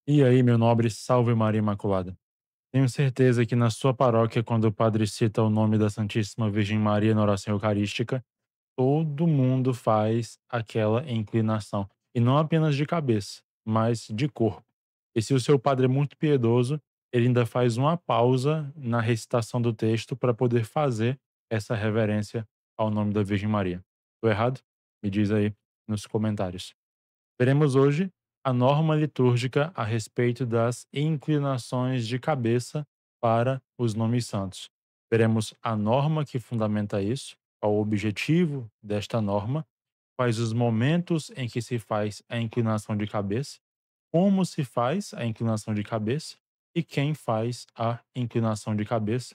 E aí, meu nobre, salve Maria Imaculada. Tenho certeza que na sua paróquia, quando o padre cita o nome da Santíssima Virgem Maria na oração eucarística, todo mundo faz aquela inclinação. E não apenas de cabeça, mas de corpo. E se o seu padre é muito piedoso, ele ainda faz uma pausa na recitação do texto para poder fazer essa reverência ao nome da Virgem Maria. Estou errado? Me diz aí nos comentários. Veremos hoje a norma litúrgica a respeito das inclinações de cabeça para os nomes santos. Veremos a norma que fundamenta isso, qual o objetivo desta norma, quais os momentos em que se faz a inclinação de cabeça, como se faz a inclinação de cabeça e quem faz a inclinação de cabeça,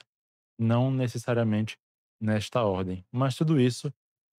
não necessariamente nesta ordem, mas tudo isso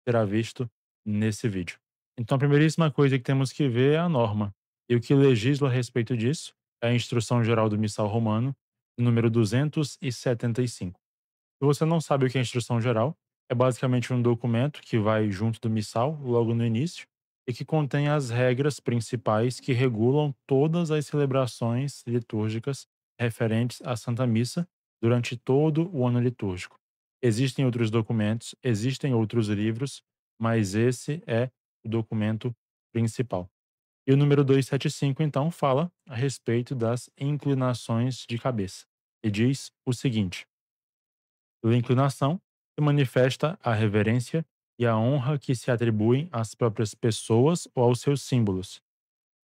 será visto nesse vídeo. Então, a primeiríssima coisa que temos que ver é a norma. E o que legisla a respeito disso é a Instrução Geral do Missal Romano, número 275. Se você não sabe o que é Instrução Geral, é basicamente um documento que vai junto do missal, logo no início, e que contém as regras principais que regulam todas as celebrações litúrgicas referentes à Santa Missa durante todo o ano litúrgico. Existem outros documentos, existem outros livros, mas esse é o documento principal. E o número 275, então, fala a respeito das inclinações de cabeça. E diz o seguinte: pela inclinação, se manifesta a reverência e a honra que se atribuem às próprias pessoas ou aos seus símbolos.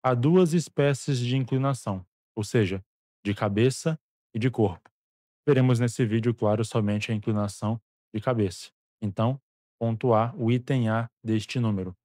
Há duas espécies de inclinação, ou seja, de cabeça e de corpo. Veremos nesse vídeo, claro, somente a inclinação de cabeça. Então, ponto A, o item A deste número.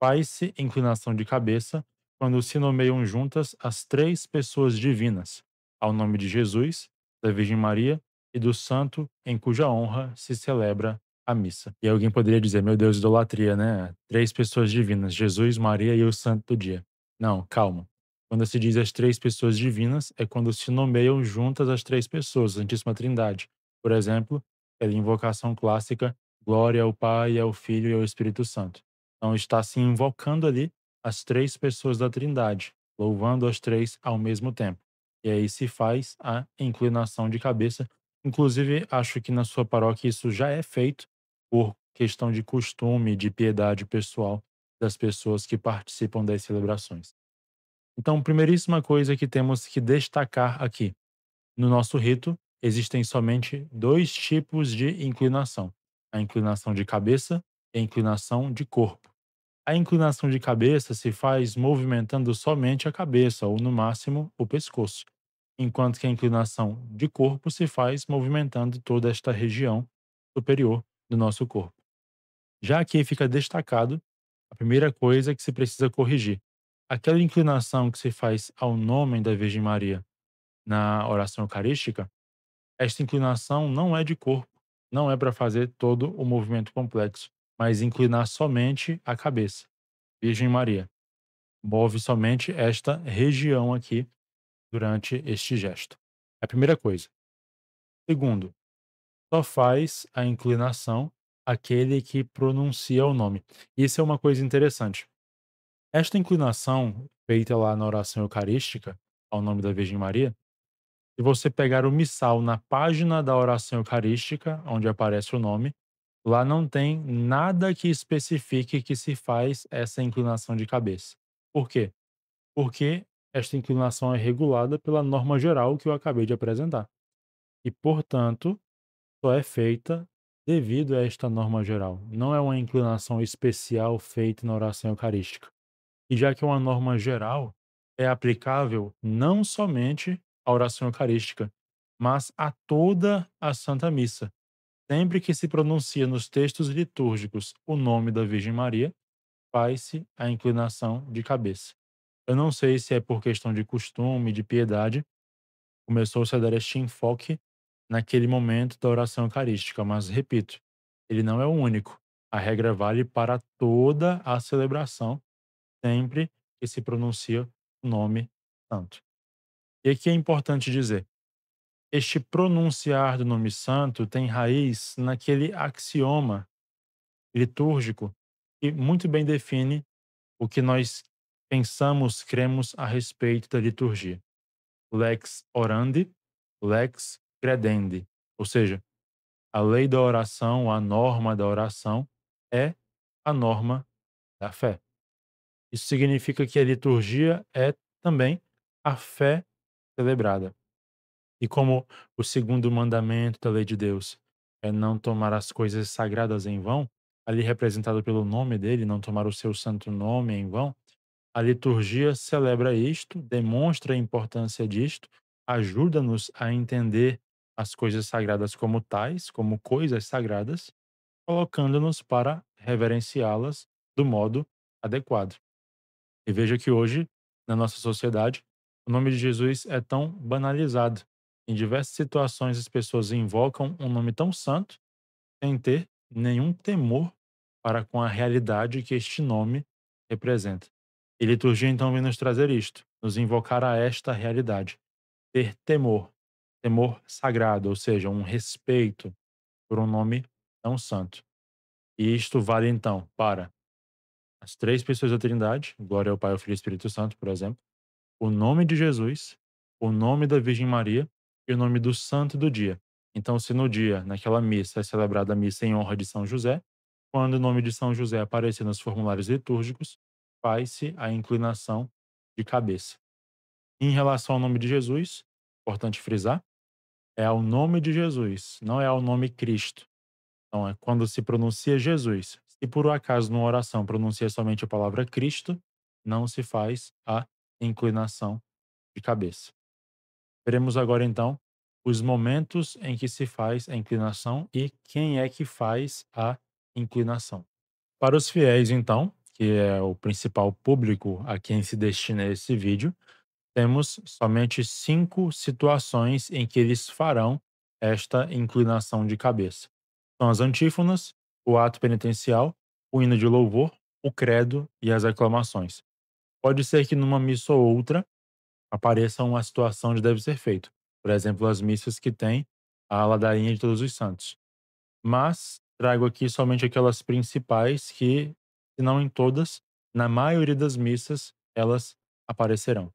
Faz-se inclinação de cabeça quando se nomeiam juntas as três pessoas divinas, ao nome de Jesus, da Virgem Maria e do santo em cuja honra se celebra a missa. E alguém poderia dizer, meu Deus, idolatria, né? Três pessoas divinas, Jesus, Maria e o santo do dia. Não, calma. Quando se diz as três pessoas divinas, é quando se nomeiam juntas as três pessoas, a Santíssima Trindade. Por exemplo, é a invocação clássica, glória ao Pai, ao Filho e ao Espírito Santo. Então está se invocando ali as três pessoas da Trindade, louvando as três ao mesmo tempo. E aí se faz a inclinação de cabeça. Inclusive, acho que na sua paróquia isso já é feito por questão de costume, de piedade pessoal das pessoas que participam das celebrações. Então, primeiríssima coisa que temos que destacar aqui: no nosso rito, existem somente dois tipos de inclinação: a inclinação de cabeça e a inclinação de corpo. A inclinação de cabeça se faz movimentando somente a cabeça, ou no máximo o pescoço, enquanto que a inclinação de corpo se faz movimentando toda esta região superior do nosso corpo. Já aqui fica destacado a primeira coisa que se precisa corrigir. Aquela inclinação que se faz ao nome da Virgem Maria na oração eucarística, esta inclinação não é de corpo, não é para fazer todo o movimento complexo, mas inclinar somente a cabeça. Virgem Maria, move somente esta região aqui durante este gesto. É a primeira coisa. Segundo, só faz a inclinação aquele que pronuncia o nome. Isso é uma coisa interessante. Esta inclinação feita lá na oração eucarística, ao nome da Virgem Maria, se você pegar o missal na página da oração eucarística, onde aparece o nome, lá não tem nada que especifique que se faz essa inclinação de cabeça. Por quê? Porque esta inclinação é regulada pela norma geral que eu acabei de apresentar. E, portanto, só é feita devido a esta norma geral. Não é uma inclinação especial feita na oração eucarística. E já que é uma norma geral, é aplicável não somente à oração eucarística, mas a toda a Santa Missa. Sempre que se pronuncia nos textos litúrgicos o nome da Virgem Maria, faz-se a inclinação de cabeça. Eu não sei se é por questão de costume, de piedade, começou-se a dar este enfoque naquele momento da oração eucarística, mas repito, ele não é o único. A regra vale para toda a celebração, sempre que se pronuncia o nome santo. E aqui é importante dizer, este pronunciar do nome santo tem raiz naquele axioma litúrgico que muito bem define o que nós pensamos, cremos a respeito da liturgia. Lex orandi, lex credendi. Ou seja, a lei da oração, a norma da oração é a norma da fé. Isso significa que a liturgia é também a fé celebrada. E como o segundo mandamento da lei de Deus é não tomar as coisas sagradas em vão, ali representado pelo nome dele, não tomar o seu santo nome em vão, a liturgia celebra isto, demonstra a importância disto, ajuda-nos a entender as coisas sagradas como tais, como coisas sagradas, colocando-nos para reverenciá-las do modo adequado. E veja que hoje, na nossa sociedade, o nome de Jesus é tão banalizado. Em diversas situações, as pessoas invocam um nome tão santo sem ter nenhum temor para com a realidade que este nome representa. E liturgia então vem nos trazer isto, nos invocar a esta realidade, ter temor, temor sagrado, ou seja, um respeito por um nome tão santo. E isto vale então para as três pessoas da Trindade, glória ao Pai, ao Filho e ao Espírito Santo, por exemplo, o nome de Jesus, o nome da Virgem Maria e o nome do santo do dia. Então, se no dia, naquela missa, é celebrada a missa em honra de São José, quando o nome de São José aparecer nos formulários litúrgicos, faz-se a inclinação de cabeça. Em relação ao nome de Jesus, importante frisar, é ao nome de Jesus, não é ao nome Cristo. Então, é quando se pronuncia Jesus. Se por um acaso numa oração pronuncia somente a palavra Cristo, não se faz a inclinação de cabeça. Veremos agora então os momentos em que se faz a inclinação e quem é que faz a inclinação. Para os fiéis, então, que é o principal público a quem se destina esse vídeo, temos somente 5 situações em que eles farão esta inclinação de cabeça. São as antífonas, o ato penitencial, o hino de louvor, o credo e as aclamações. Pode ser que numa missa ou outra apareça uma situação onde deve ser feito. Por exemplo, as missas que têm a ladainha de Todos os Santos. Mas trago aqui somente aquelas principais que, se não em todas, na maioria das missas, elas aparecerão.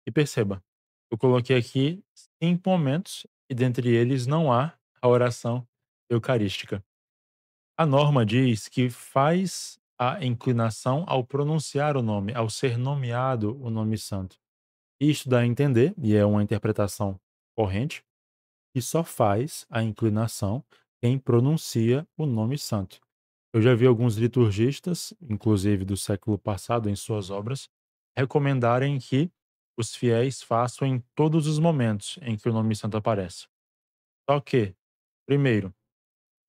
E perceba, eu coloquei aqui 5 momentos e dentre eles não há a oração eucarística. A norma diz que faz a inclinação ao pronunciar o nome, ao ser nomeado o nome santo. Isto dá a entender, e é uma interpretação corrente, que só faz a inclinação quem pronuncia o nome santo. Eu já vi alguns liturgistas, inclusive do século passado, em suas obras, recomendarem que os fiéis façam em todos os momentos em que o nome santo aparece. Só que, primeiro,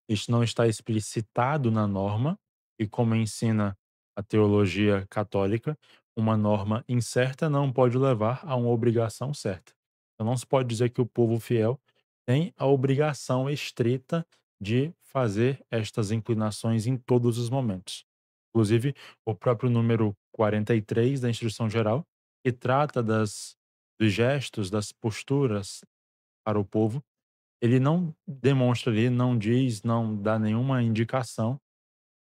isto não está explicitado na norma, e como ensina a teologia católica, uma norma incerta não pode levar a uma obrigação certa. Então não se pode dizer que o povo fiel tem a obrigação estrita de fazer estas inclinações em todos os momentos. Inclusive, o próprio número 43 da Instrução Geral, que trata dos gestos, das posturas para o povo, ele não demonstra ali, não diz, não dá nenhuma indicação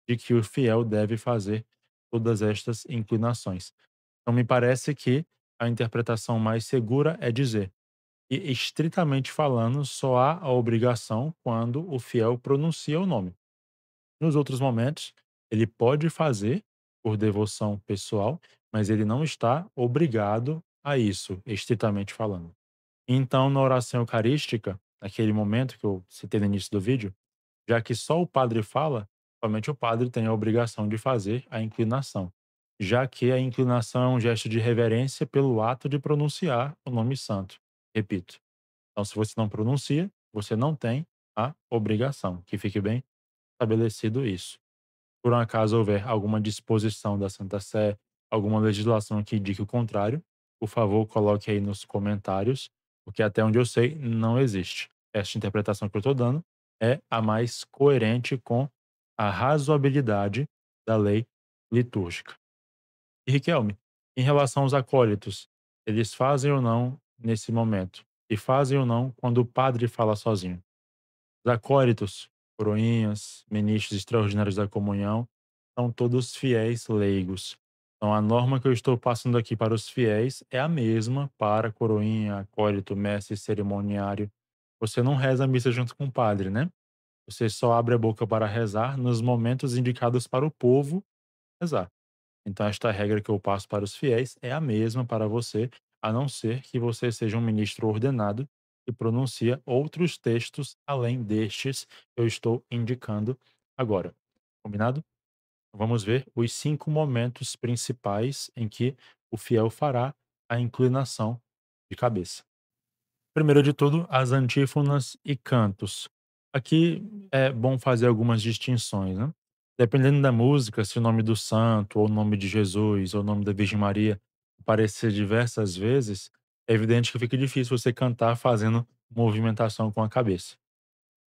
de que o fiel deve fazer todas estas inclinações. Então me parece que a interpretação mais segura é dizer que, estritamente falando, só há a obrigação quando o fiel pronuncia o nome. Nos outros momentos, ele pode fazer por devoção pessoal, mas ele não está obrigado a isso, estritamente falando. Então, na oração eucarística, naquele momento que eu citei no início do vídeo, já que só o padre fala, somente o padre tem a obrigação de fazer a inclinação, já que a inclinação é um gesto de reverência pelo ato de pronunciar o nome santo. Repito. Então, se você não pronuncia, você não tem a obrigação. Que fique bem estabelecido isso. Por um acaso houver alguma disposição da Santa Sé, alguma legislação que indique o contrário, por favor, coloque aí nos comentários, porque até onde eu sei, não existe. Esta interpretação que eu estou dando é a mais coerente com a razoabilidade da lei litúrgica. E Riquelme, em relação aos acólitos, eles fazem ou não nesse momento? E fazem ou não quando o padre fala sozinho? Os acólitos, coroinhas, ministros extraordinários da comunhão, são todos fiéis leigos. Então, a norma que eu estou passando aqui para os fiéis é a mesma para coroinha, acólito, mestre, cerimoniário. Você não reza a missa junto com o padre, né? Você só abre a boca para rezar nos momentos indicados para o povo rezar. Então, esta regra que eu passo para os fiéis é a mesma para você, a não ser que você seja um ministro ordenado e pronuncia outros textos além destes que eu estou indicando agora. Combinado? Vamos ver os 5 momentos principais em que o fiel fará a inclinação de cabeça. Primeiro de tudo, as antífonas e cantos. Aqui é bom fazer algumas distinções, né? Dependendo da música, se o nome do santo, ou o nome de Jesus, ou o nome da Virgem Maria aparecer diversas vezes, é evidente que fica difícil você cantar fazendo movimentação com a cabeça.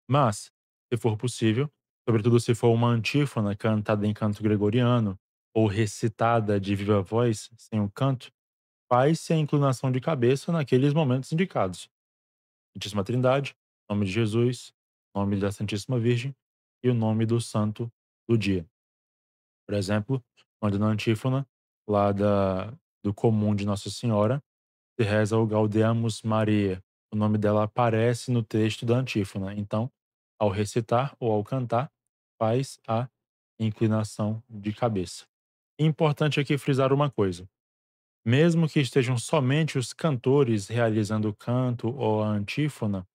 Mas, se for possível, sobretudo se for uma antífona cantada em canto gregoriano, ou recitada de viva voz, sem o canto, faz-se a inclinação de cabeça naqueles momentos indicados. Santíssima Trindade, nome de Jesus, nome da Santíssima Virgem e o nome do santo do dia. Por exemplo, quando na antífona, lá do comum de Nossa Senhora, se reza o Gaudeamus Maria. O nome dela aparece no texto da antífona. Então, ao recitar ou ao cantar, faz a inclinação de cabeça. Importante aqui frisar uma coisa: mesmo que estejam somente os cantores realizando o canto ou a antífona,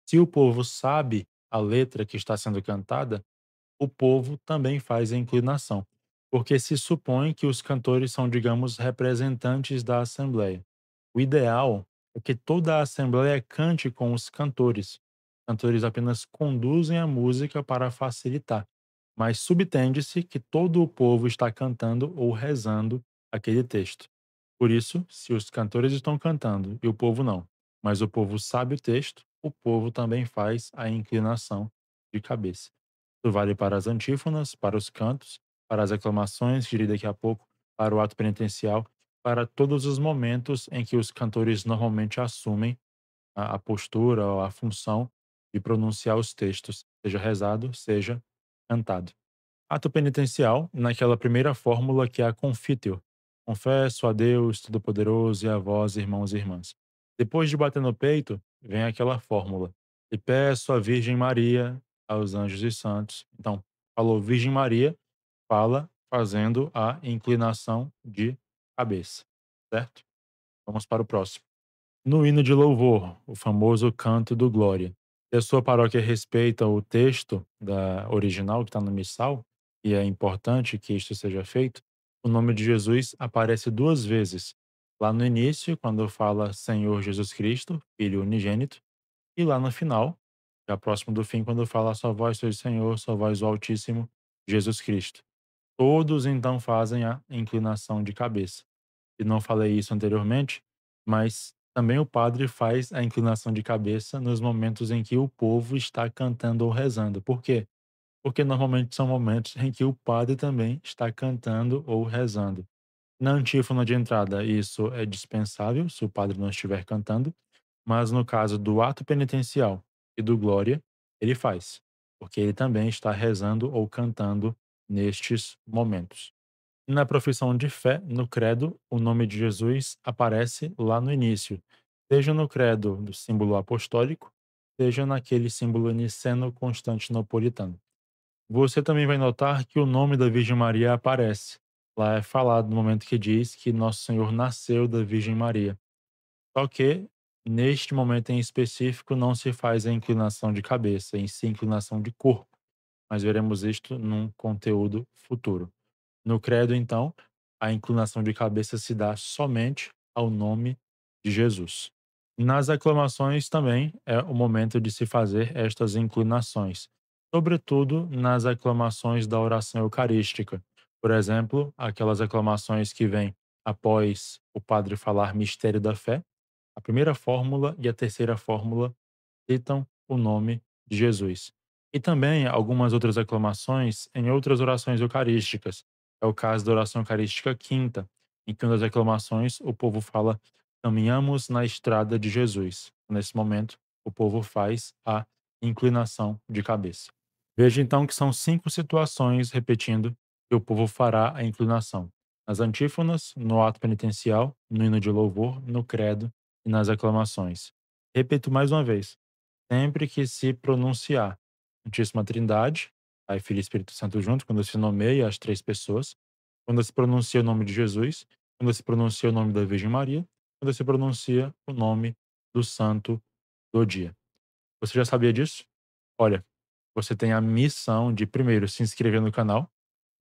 se o povo sabe a letra que está sendo cantada, o povo também faz a inclinação, porque se supõe que os cantores são, digamos, representantes da Assembleia. O ideal é que toda a Assembleia cante com os cantores. Os cantores apenas conduzem a música para facilitar, mas subtende-se que todo o povo está cantando ou rezando aquele texto. Por isso, se os cantores estão cantando e o povo não, mas o povo sabe o texto, o povo também faz a inclinação de cabeça. Isso vale para as antífonas, para os cantos, para as aclamações, direi daqui a pouco, para o ato penitencial, para todos os momentos em que os cantores normalmente assumem a postura ou a função de pronunciar os textos, seja rezado, seja cantado. Ato penitencial, naquela primeira fórmula que é a Confiteor. Confesso a Deus Todo-Poderoso e a vós, irmãos e irmãs. Depois de bater no peito, vem aquela fórmula. E peço à Virgem Maria, aos anjos e santos. Então, falou Virgem Maria, fala fazendo a inclinação de cabeça, certo? Vamos para o próximo. No hino de louvor, o famoso canto do Glória. Se a sua paróquia respeita o texto da original que está no missal, e é importante que isto seja feito, o nome de Jesus aparece 2 vezes. Lá no início, quando fala Senhor Jesus Cristo, Filho unigênito, e lá no final, já próximo do fim, quando fala só vós sois Senhor, só vós o Altíssimo, Jesus Cristo. Todos então fazem a inclinação de cabeça. E não falei isso anteriormente, mas também o padre faz a inclinação de cabeça nos momentos em que o povo está cantando ou rezando. Por quê? Porque normalmente são momentos em que o padre também está cantando ou rezando. Na antífona de entrada, isso é dispensável se o padre não estiver cantando, mas no caso do ato penitencial e do Glória, ele faz, porque ele também está rezando ou cantando nestes momentos. Na profissão de fé, no credo, o nome de Jesus aparece lá no início, seja no credo do símbolo apostólico, seja naquele símbolo niceno-constantinopolitano. Você também vai notar que o nome da Virgem Maria aparece. Lá é falado no momento que diz que Nosso Senhor nasceu da Virgem Maria. Só que, neste momento em específico, não se faz a inclinação de cabeça, em si inclinação de corpo, mas veremos isto num conteúdo futuro. No credo, então, a inclinação de cabeça se dá somente ao nome de Jesus. Nas aclamações também é o momento de se fazer estas inclinações, sobretudo nas aclamações da oração eucarística. Por exemplo, aquelas aclamações que vêm após o padre falar mistério da fé, a primeira fórmula e a terceira fórmula citam o nome de Jesus. E também algumas outras aclamações em outras orações eucarísticas. É o caso da oração eucarística quinta, em que uma das aclamações o povo fala: caminhamos na estrada de Jesus. Nesse momento, o povo faz a inclinação de cabeça. Veja então que são 5 situações, repetindo, que o povo fará a inclinação. nas antífonas, no ato penitencial, no hino de louvor, no credo e nas aclamações. Repito mais uma vez, sempre que se pronunciar Santíssima Trindade, Pai, Filho e Espírito Santo junto, quando se nomeia as três pessoas, quando se pronuncia o nome de Jesus, quando se pronuncia o nome da Virgem Maria, quando se pronuncia o nome do santo do dia. Você já sabia disso? Olha, você tem a missão de primeiro se inscrever no canal,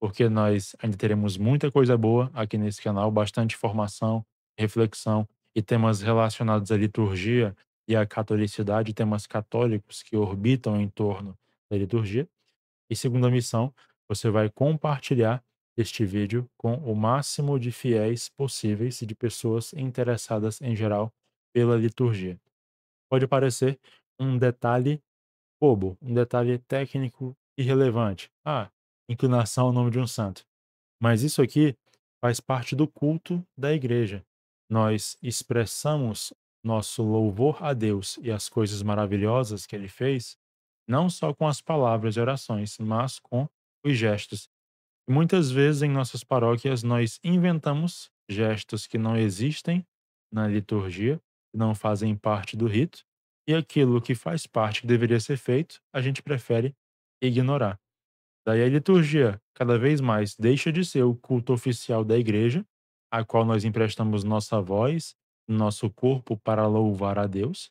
porque nós ainda teremos muita coisa boa aqui nesse canal, bastante informação, reflexão e temas relacionados à liturgia e à catolicidade, temas católicos que orbitam em torno da liturgia. E segunda missão, você vai compartilhar este vídeo com o máximo de fiéis possíveis e de pessoas interessadas em geral pela liturgia. Pode parecer um detalhe bobo, um detalhe técnico irrelevante. Ah, inclinação ao nome de um santo. Mas isso aqui faz parte do culto da igreja. Nós expressamos nosso louvor a Deus e as coisas maravilhosas que ele fez, não só com as palavras e orações, mas com os gestos. E muitas vezes em nossas paróquias nós inventamos gestos que não existem na liturgia, que não fazem parte do rito, e aquilo que faz parte, que deveria ser feito, a gente prefere ignorar. Daí a liturgia, cada vez mais, deixa de ser o culto oficial da igreja, a qual nós emprestamos nossa voz, nosso corpo para louvar a Deus,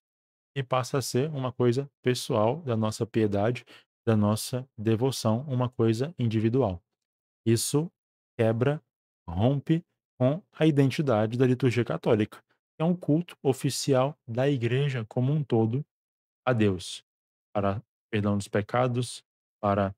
e passa a ser uma coisa pessoal da nossa piedade, da nossa devoção, uma coisa individual. Isso quebra, rompe com a identidade da liturgia católica. É um culto oficial da igreja como um todo a Deus, para perdão dos pecados, para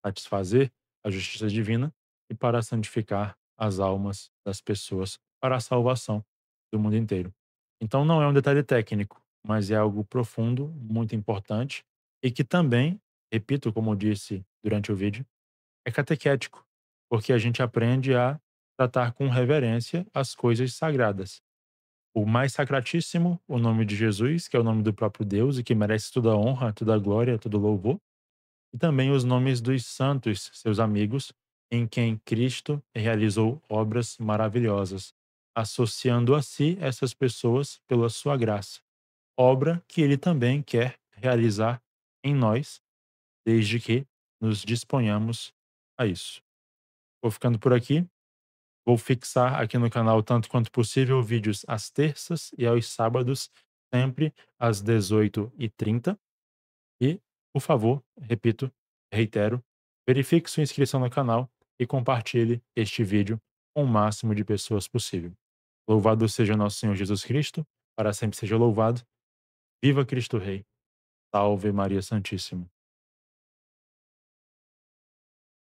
satisfazer a justiça divina e para santificar as almas das pessoas para a salvação do mundo inteiro. Então não é um detalhe técnico, mas é algo profundo, muito importante e que também, repito como eu disse durante o vídeo, é catequético, porque a gente aprende a tratar com reverência as coisas sagradas. O mais sacratíssimo, o nome de Jesus, que é o nome do próprio Deus e que merece toda a honra, toda a glória, todo o louvor, e também os nomes dos santos, seus amigos, em quem Cristo realizou obras maravilhosas, associando a si essas pessoas pela sua graça, obra que ele também quer realizar em nós, desde que nos disponhamos a isso. Vou ficando por aqui. Vou fixar aqui no canal, tanto quanto possível, vídeos às terças e aos sábados, sempre às 18h30. E, por favor, repito, reitero, verifique sua inscrição no canal e compartilhe este vídeo com o máximo de pessoas possível. Louvado seja nosso Senhor Jesus Cristo, para sempre seja louvado. Viva Cristo Rei. Salve Maria Santíssima.